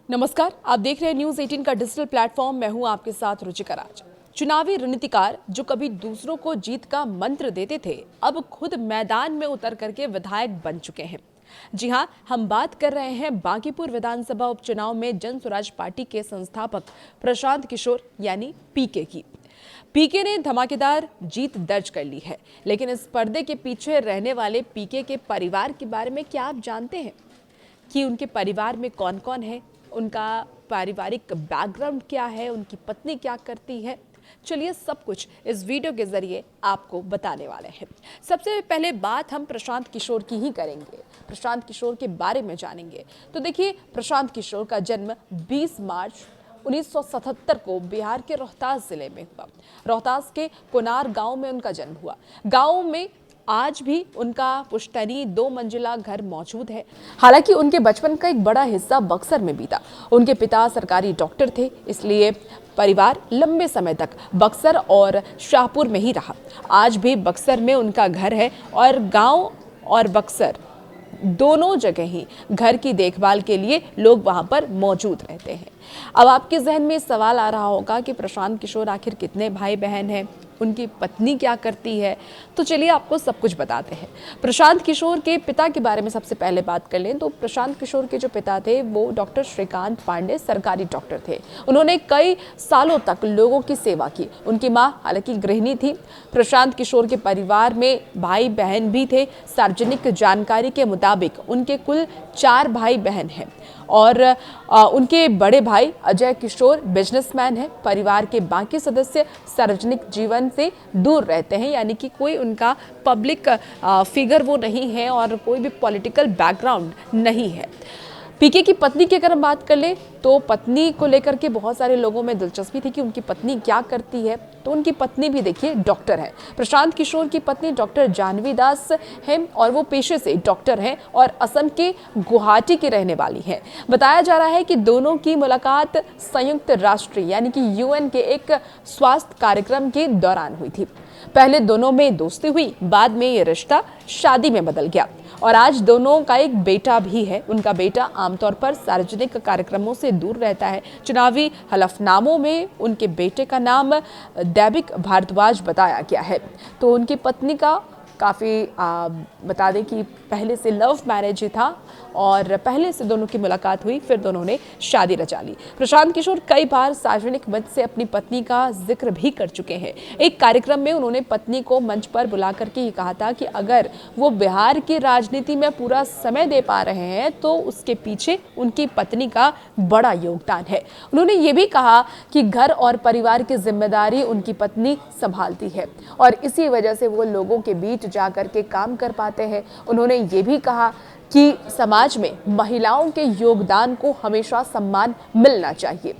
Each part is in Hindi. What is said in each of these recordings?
नमस्कार, आप देख रहे हैं न्यूज 18 का डिजिटल प्लेटफॉर्म। मैं हूं आपके साथ रुचिका राज। चुनावी रणनीतिकार जो कभी दूसरों को जीत का मंत्र देते थे, अब खुद मैदान में उतर करके विधायक बन चुके हैं। जी हां, हम बात कर रहे हैं बांकीपुर विधानसभा उपचुनाव में जन स्वराज पार्टी के संस्थापक प्रशांत किशोर यानी पीके की। पीके ने धमाकेदार जीत दर्ज कर ली है, लेकिन इस पर्दे के पीछे रहने वाले पीके के परिवार के बारे में क्या आप जानते हैं कि उनके परिवार में कौन कौन है, उनका पारिवारिक बैकग्राउंड क्या है, उनकी पत्नी क्या करती है? चलिए सब कुछ इस वीडियो के जरिए आपको बताने वाले हैं। सबसे पहले बात हम प्रशांत किशोर की ही करेंगे, प्रशांत किशोर के बारे में जानेंगे। तो देखिए, प्रशांत किशोर का जन्म 20 मार्च 1977 को बिहार के रोहतास जिले में हुआ। रोहतास के कोनार गांव में उनका जन्म हुआ। गांव में आज भी उनका पुश्तैनी 2 मंजिला घर मौजूद है। हालांकि उनके बचपन का एक बड़ा हिस्सा बक्सर में बीता। उनके पिता सरकारी डॉक्टर थे, इसलिए परिवार लंबे समय तक बक्सर और शाहपुर में ही रहा। आज भी बक्सर में उनका घर है और गांव और बक्सर दोनों जगह ही घर की देखभाल के लिए लोग वहां पर मौजूद रहते हैं। अब आपके जहन में सवाल आ रहा होगा कि प्रशांत किशोर आखिर कितने भाई बहन हैं, उनकी पत्नी क्या करती है? तो चलिए आपको सब कुछ बताते हैं। प्रशांत किशोर के पिता के बारे में सबसे पहले बात कर लें तो प्रशांत किशोर के जो पिता थे वो डॉक्टर श्रीकांत पांडे सरकारी डॉक्टर थे। उन्होंने कई सालों तक लोगों की सेवा की। उनकी मां हालांकि गृहिणी थी। प्रशांत किशोर के परिवार में भाई बहन भी थे। सार्वजनिक जानकारी के मुताबिक उनके कुल 4 भाई बहन हैं और उनके बड़े भाई अजय किशोर बिजनेसमैन हैं। परिवार के बाकी सदस्य सार्वजनिक जीवन से दूर रहते हैं, यानी कि कोई उनका पब्लिक फिगर वो नहीं है और कोई भी पॉलिटिकल बैकग्राउंड नहीं है। पीके की पत्नी की अगर हम बात कर लें तो पत्नी को लेकर के बहुत सारे लोगों में दिलचस्पी थी कि उनकी पत्नी क्या करती है। तो उनकी पत्नी भी देखिए डॉक्टर है। प्रशांत किशोर की पत्नी डॉक्टर जानवी दास हैं और वो पेशे से डॉक्टर हैं और असम के गुवाहाटी की रहने वाली हैं। बताया जा रहा है कि दोनों की मुलाकात संयुक्त राष्ट्र यानी कि यूएन के एक स्वास्थ्य कार्यक्रम के दौरान हुई थी। पहले दोनों में दोस्ती हुई, बाद में ये रिश्ता शादी में बदल गया और आज दोनों का एक बेटा भी है। उनका बेटा आमतौर पर सार्वजनिक कार्यक्रमों से दूर रहता है। चुनावी हलफनामों में उनके बेटे का नाम दैविक भारद्वाज बताया गया है। तो उनकी पत्नी का काफ़ी बता दें कि पहले से लव मैरिज ही था और पहले से दोनों की मुलाकात हुई, फिर दोनों ने शादी रचा ली। प्रशांत किशोर कई बार सार्वजनिक मंच से अपनी पत्नी का जिक्र भी कर चुके हैं। एक कार्यक्रम में उन्होंने पत्नी को मंच पर बुला करके ये कहा था कि अगर वो बिहार की राजनीति में पूरा समय दे पा रहे हैं तो उसके पीछे उनकी पत्नी का बड़ा योगदान है। उन्होंने ये भी कहा कि घर और परिवार की जिम्मेदारी उनकी पत्नी संभालती है और इसी वजह से वो लोगों के बीच जाकर के काम कर पाते हैं। उन्होंने ये भी कहा कि समाज में महिलाओं के योगदान को हमेशा सम्मान मिलना चाहिए।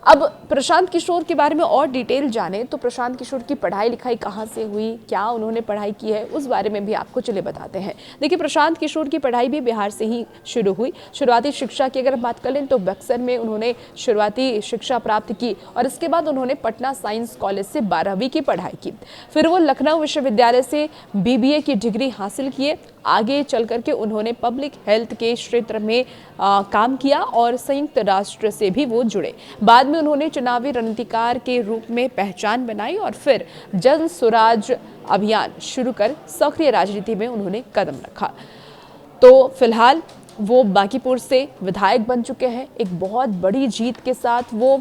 अब प्रशांत किशोर के बारे में और डिटेल जाने तो प्रशांत किशोर की पढ़ाई लिखाई कहाँ से हुई, क्या उन्होंने पढ़ाई की है, उस बारे में भी आपको चलिए बताते हैं। देखिए, प्रशांत किशोर की पढ़ाई भी बिहार से ही शुरू हुई। शुरुआती शिक्षा की अगर बात कर लें तो बक्सर में उन्होंने शुरुआती शिक्षा प्राप्त की और इसके बाद उन्होंने पटना साइंस कॉलेज से 12वीं की पढ़ाई की। फिर वो लखनऊ विश्वविद्यालय से BBA की डिग्री हासिल किए। आगे चल करके उन्होंने पब्लिक हेल्थ के क्षेत्र में काम किया और संयुक्त राष्ट्र से भी वो जुड़े। बाद में उन्होंने चुनावी रणनीतिकार के रूप में पहचान बनाई और फिर जन स्वराज अभियान शुरू कर सक्रिय राजनीति में उन्होंने कदम रखा। तो फिलहाल वो बांकीपुर से विधायक बन चुके हैं। एक बहुत बड़ी जीत के साथ वो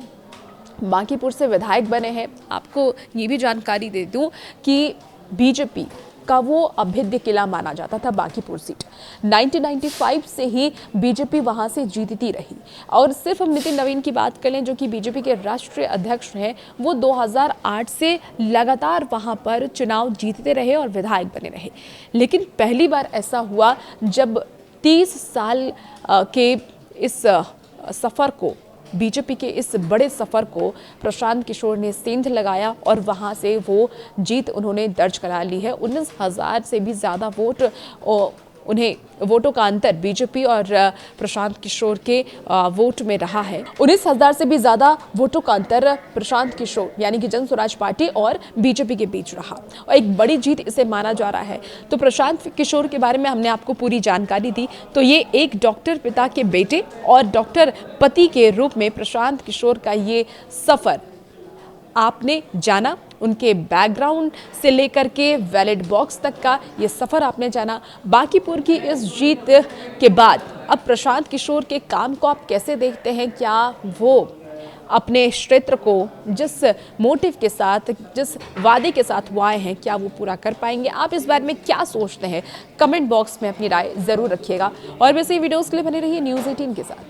बांकीपुर से विधायक बने हैं। आपको ये भी जानकारी दे दूं कि बीजेपी का वो अभेद्य किला माना जाता था बांकीपुर सीट। 1995 से ही बीजेपी वहां से जीतती रही और सिर्फ हम नितिन नवीन की बात करें जो कि बीजेपी के राष्ट्रीय अध्यक्ष हैं, वो 2008 से लगातार वहां पर चुनाव जीतते रहे और विधायक बने रहे। लेकिन पहली बार ऐसा हुआ जब 30 साल के इस सफर को, बीजेपी के इस बड़े सफर को प्रशांत किशोर ने सेंध लगाया और वहां से वो जीत उन्होंने दर्ज करा ली है। 19,000 से भी ज़्यादा वोट उन्हें वोटों का अंतर बीजेपी और प्रशांत किशोर के वोट में रहा है। 19,000 से भी ज्यादा वोटों का अंतर प्रशांत किशोर यानी कि जन स्वराज पार्टी और बीजेपी के बीच रहा और एक बड़ी जीत इसे माना जा रहा है। तो प्रशांत किशोर के बारे में हमने आपको पूरी जानकारी दी। तो ये एक डॉक्टर पिता के बेटे और डॉक्टर पति के रूप में प्रशांत किशोर का ये सफर आपने जाना, उनके बैकग्राउंड से लेकर के बैलेट बॉक्स तक का ये सफर आपने जाना। बांकीपुर की इस जीत के बाद अब प्रशांत किशोर के काम को आप कैसे देखते हैं? क्या वो अपने क्षेत्र को जिस मोटिव के साथ, जिस वादे के साथ वो आए हैं, क्या वो पूरा कर पाएंगे? आप इस बारे में क्या सोचते हैं? कमेंट बॉक्स में अपनी राय जरूर रखिएगा और वैसे वीडियोस के लिए बने रहिए न्यूज़ 18 के साथ।